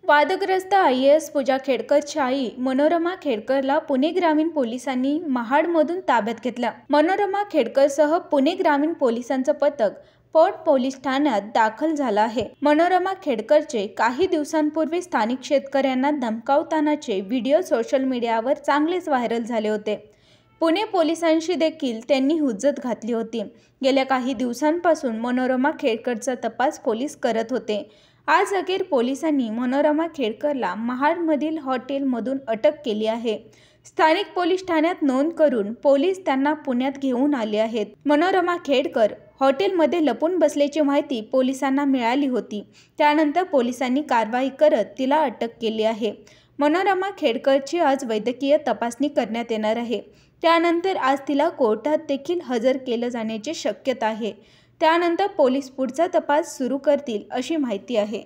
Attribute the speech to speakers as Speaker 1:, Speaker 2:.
Speaker 1: वादग्रस्त IAS पूजा खेडकरची आई मनोरमा खेडकरला पुणे ग्रामीण पोलिसांनी महाडमधून ताब्यात घेतलं। मनोरमा खेडकरसह पुणे ग्रामीण पोलिसांचं पथक फोर्ट पोलीस ठाण्यात दाखल झालं आहे। मनोरमा खेडकरचे काही दिवसांपूर्वी स्थानिक शेतकऱ्यांना धमकावतानाचे व्हिडिओ सोशल मीडियावर चांगलेच व्हायरल झाले होते। पुणे पोलिसांशी देखील त्यांनी हुज्जत घातली होती। गेल्या काही दिवसांपासून मनोरमा खेडकरचा तपास पोलीस करत होते। आज अखेर पोलिसांनी मनोरमा खेडकरला महाडमधील हॉटेलमधून अटक केली आहे। स्थानिक पोलीस ठाण्यात नोंद करून पोलीस त्यांना पुण्यात घेऊन आले आहेत। मनोरमा खेडकर हॉटेलमध्ये लपून बसल्याची माहिती पोलिसांना मिळाली होती। त्यानंतर पोलिसांनी कारवाई करत तिला अटक केली आहे। मनोरमा खेडकरची आज वैद्यकीय तपासणी करण्यात येणार आहे। त्यानंतर आज तिला कोर्टात देखील हजर केलं जाण्याची शक्यता आहे। त्यानंतर पोलीस पुढचा तपास सुरू करतील अशी माहिती आहे।